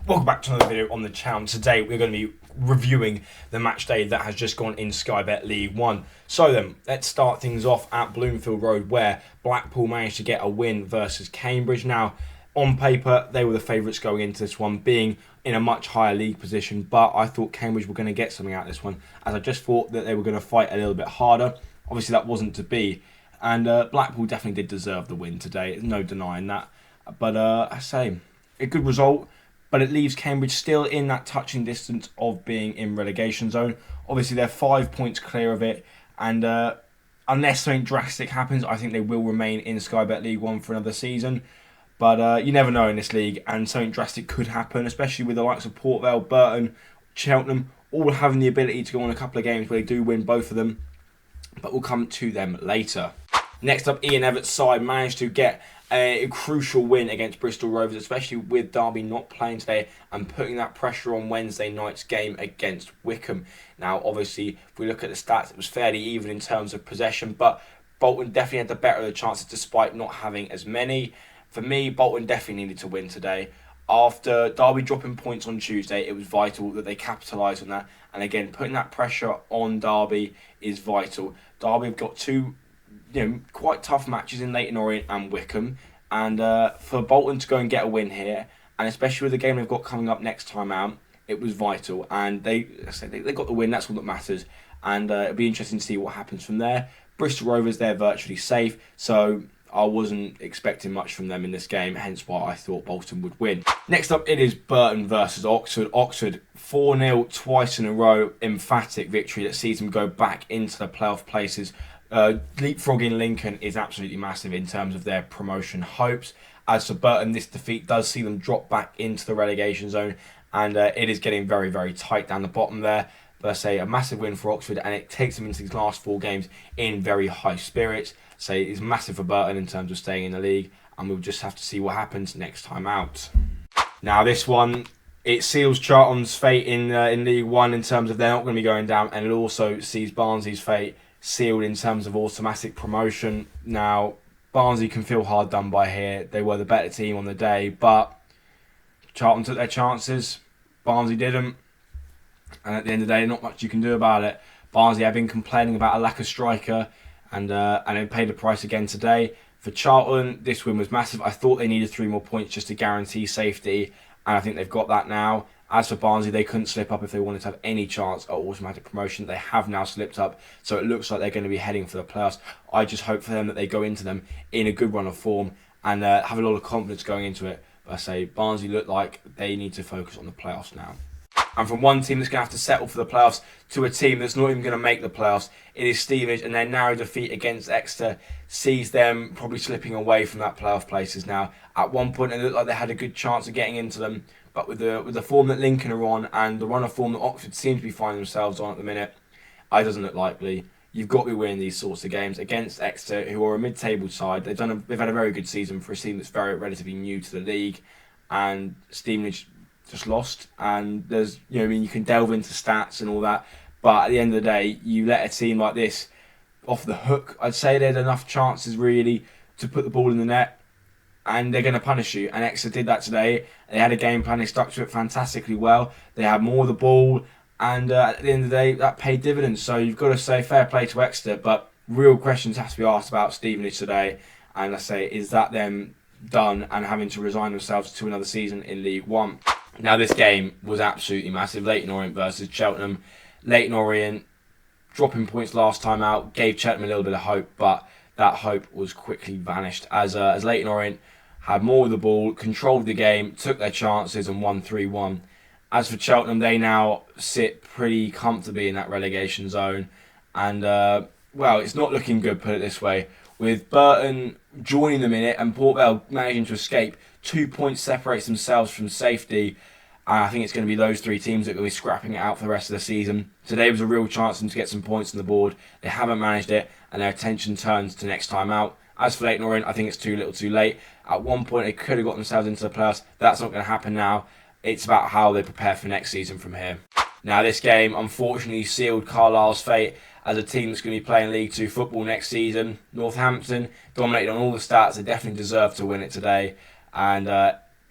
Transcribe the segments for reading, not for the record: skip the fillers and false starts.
Welcome back to another video on the channel. Today we're going to be reviewing the match day that has just gone in Sky Bet League 1. So then, let's start things off at Bloomfield Road, where Blackpool managed to get a win versus Cambridge. Now, on paper, they were the favourites going into this one, being in a much higher league position, but I thought Cambridge were going to get something out of this one, as I just thought that they were going to fight a little bit harder. Obviously, that wasn't to be, and Blackpool definitely did deserve the win today. There's no denying that. But I say, a good result, but it leaves Cambridge still in that touching distance of being in relegation zone. Obviously, they're 5 points clear of it, and unless something drastic happens, I think they will remain in Sky Bet League 1 for another season. But you never know in this league, and something drastic could happen, especially with the likes of Port Vale, Burton, Cheltenham, all having the ability to go on a couple of games where they do win both of them. But we'll come to them later. Next up, Ian Everett's side managed to get a crucial win against Bristol Rovers, especially with Derby not playing today and putting that pressure on Wednesday night's game against Wycombe. Now, obviously, if we look at the stats, it was fairly even in terms of possession, but Bolton definitely had the better of the chances despite not having as many. For me, Bolton definitely needed to win today. After Derby dropping points on Tuesday, it was vital that they capitalise on that. And again, putting that pressure on Derby is vital. Derby have got two quite tough matches in Leyton Orient and Wycombe. And for Bolton to go and get a win here, and especially with the game they've got coming up next time out, it was vital. And they got the win, that's all that matters. And it'll be interesting to see what happens from there. Bristol Rovers, they're virtually safe, so I wasn't expecting much from them in this game, hence why I thought Bolton would win. Next up, it is Burton versus Oxford. Oxford, 4-0 twice in a row, emphatic victory that sees them go back into the playoff places. Leapfrogging Lincoln is absolutely massive in terms of their promotion hopes. As for Burton, this defeat does see them drop back into the relegation zone, and it is getting very, very tight down the bottom there. But I say a massive win for Oxford, and it takes them into these last 4 games in very high spirits. So it's massive for Burton in terms of staying in the league, and we'll just have to see what happens next time out. Now this one, it seals Charlton's fate in League 1 in terms of they're not going to be going down, and it also sees Barnsley's fate sealed in terms of automatic promotion. Now, Barnsley can feel hard done by here. They were the better team on the day, but Charlton took their chances. Barnsley didn't. And at the end of the day, not much you can do about it. Barnsley have been complaining about a lack of striker, and they paid the price again today. For Charlton, this win was massive. I thought they needed 3 more points just to guarantee safety, and I think they've got that now. As for Barnsley, they couldn't slip up if they wanted to have any chance at automatic promotion. They have now slipped up, so it looks like they're going to be heading for the playoffs. I just hope for them that they go into them in a good run of form and have a lot of confidence going into it. But I say Barnsley look like they need to focus on the playoffs now. And from one team that's going to have to settle for the playoffs to a team that's not even going to make the playoffs, it is Stevenage, and their narrow defeat against Exeter sees them probably slipping away from that playoff places now. At one point, it looked like they had a good chance of getting into them, but with the form that Lincoln are on and the run of form that Oxford seem to be finding themselves on at the minute, it doesn't look likely. You've got to be winning these sorts of games against Exeter, who are a mid-table side. They've had a very good season for a team that's very relatively new to the league, and Stevenage just lost. And there's you can delve into stats and all that, but at the end of the day, you let a team like this off the hook. I'd say they had enough chances really to put the ball in the net, and they're going to punish you. And Exeter did that today. They had a game plan, they stuck to it fantastically well. They had more of the ball, and at the end of the day, that paid dividends. So you've got to say fair play to Exeter, but real questions have to be asked about Stevenage today. And I say, is that them done and having to resign themselves to another season in League 1? Now this game was absolutely massive. Leyton Orient versus Cheltenham. Leyton Orient dropping points last time out gave Cheltenham a little bit of hope, but that hope was quickly vanished as Leyton Orient had more of the ball, controlled the game, took their chances and won 3-1. As for Cheltenham, they now sit pretty comfortably in that relegation zone, and it's not looking good, put it this way. With Burton joining them in it and Port Vale managing to escape, 2 points separates themselves from safety. And I think it's going to be those 3 teams that are going to be scrapping it out for the rest of the season. Today was a real chance for them to get some points on the board. They haven't managed it, and their attention turns to next time out. As for Leyton Orient, I think it's too little too late. At one point, they could have got themselves into the playoffs. That's not going to happen now. It's about how they prepare for next season from here. Now, this game unfortunately sealed Carlisle's fate as a team that's going to be playing League 2 football next season. Northampton dominated on all the stats. They definitely deserve to win it today. And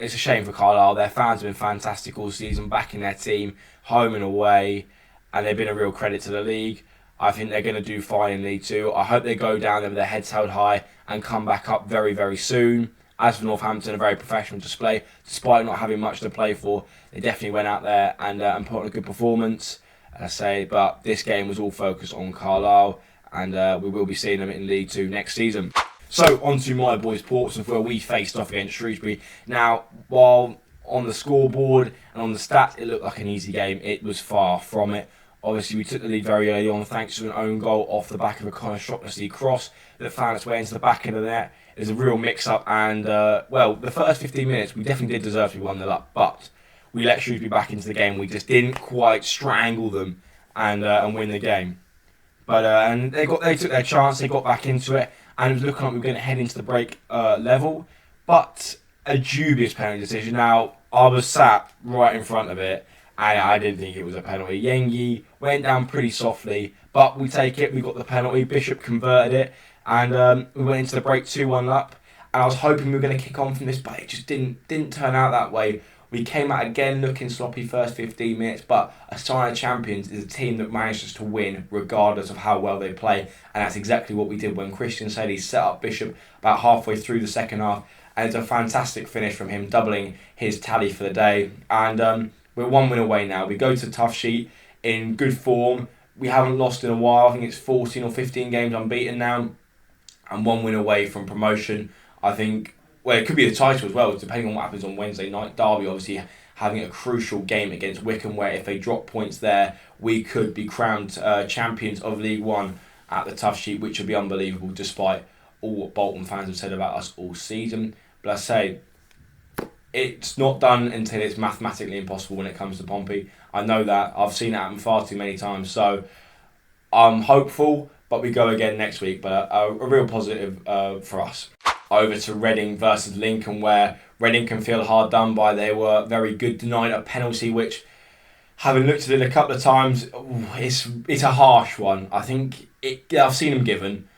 it's a shame for Carlisle. Their fans have been fantastic all season, backing their team, home and away, and they've been a real credit to the league. I think they're going to do fine in League Two. I hope they go down there with their heads held high and come back up very, very soon. As for Northampton, a very professional display. Despite not having much to play for, they definitely went out there and put on a good performance. But this game was all focused on Carlisle, and we will be seeing them in League Two next season. So, on to my boys Portsmouth, where we faced off against Shrewsbury. Now, while on the scoreboard and on the stats, it looked like an easy game, it was far from it. Obviously, we took the lead very early on thanks to an own goal off the back of a Connor Shocknessy cross that found its way into the back end of the net. It was a real mix-up, and, the first 15 minutes, we definitely did deserve to be 1-0 up, but we let Shrewsbury back into the game. We just didn't quite strangle them and win the game. But and they took their chance, they got back into it, and it was looking like we were going to head into the break level. But a dubious penalty decision. Now, I was sat right in front of it, and I didn't think it was a penalty. Yengi went down pretty softly, but we take it. We got the penalty. Bishop converted it, and we went into the break 2-1 up. And I was hoping we were going to kick on from this, but it just didn't turn out that way. We came out again looking sloppy first 15 minutes, but a sign of champions is a team that manages to win regardless of how well they play, and that's exactly what we did when Christian said he set up Bishop about halfway through the second half, and it's a fantastic finish from him, doubling his tally for the day. And we're 1 win away now. We go to Tough Sheet in good form. We haven't lost in a while. I think it's 14 or 15 games unbeaten now, and 1 win away from promotion. I think, well, it could be the title as well, depending on what happens on Wednesday night. Derby obviously having a crucial game against Wycombe, where if they drop points there, we could be crowned champions of League One at the Tough Sheet, which would be unbelievable despite all what Bolton fans have said about us all season. But I say, it's not done until it's mathematically impossible when it comes to Pompey. I know that. I've seen it happen far too many times. So I'm hopeful, but we go again next week. But a real positive for us. Over to Reading versus Lincoln, where Reading can feel hard done by. They were very good, denied a penalty, which, having looked at it a couple of times, it's a harsh one. I think I've seen him given,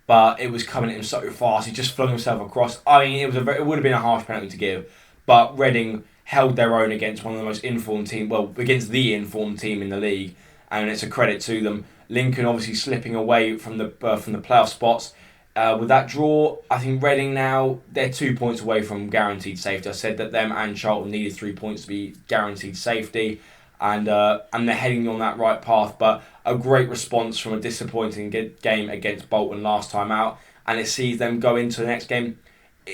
but it was coming at him so fast. He just flung himself across. I mean, it would have been a harsh penalty to give, but Reading held their own against one of the most informed team, against the informed team in the league, and it's a credit to them. Lincoln obviously slipping away from the playoff spots. With that draw, I think Reading now, they're 2 points away from guaranteed safety. I said that them and Charlton needed 3 points to be guaranteed safety, and they're heading on that right path. But a great response from a disappointing game against Bolton last time out, and it sees them go into the next game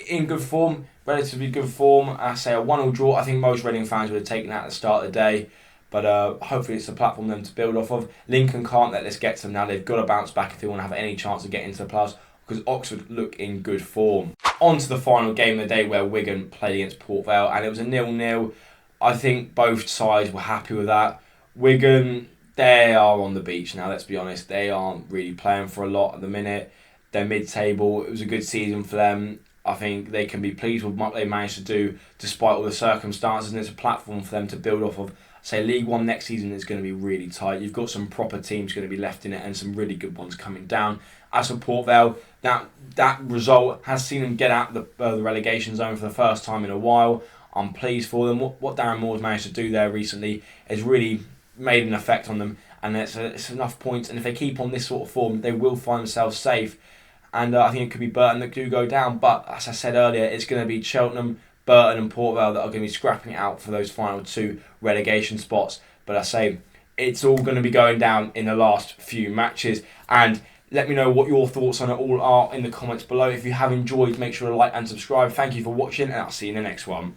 in good form, relatively good form. I say a 1-1 draw. I think most Reading fans would have taken that at the start of the day, but hopefully it's a platform for them to build off of. Lincoln can't let this get to them now. They've got to bounce back if they want to have any chance of getting into the playoffs, because Oxford look in good form. On to the final game of the day, where Wigan played against Port Vale, and it was a 0-0. I think both sides were happy with that. Wigan, they are on the beach now, let's be honest. They aren't really playing for a lot at the minute. They're mid-table. It was a good season for them. I think they can be pleased with what they managed to do despite all the circumstances, and it's a platform for them to build off of. Say League One next season is going to be really tight. You've got some proper teams going to be left in it and some really good ones coming down. As for Port Vale, that result has seen them get out of the relegation zone for the first time in a while. I'm pleased for them. What Darren Moore's managed to do there recently has really made an effect on them, and it's enough points. And if they keep on this sort of form, they will find themselves safe. And I think it could be Burton that do go down. But as I said earlier, it's going to be Cheltenham, Burton and Port Vale that are going to be scrapping it out for those final 2 relegation spots. But I say, it's all going to be going down in the last few matches. And let me know what your thoughts on it all are in the comments below. If you have enjoyed, make sure to like and subscribe. Thank you for watching, and I'll see you in the next one.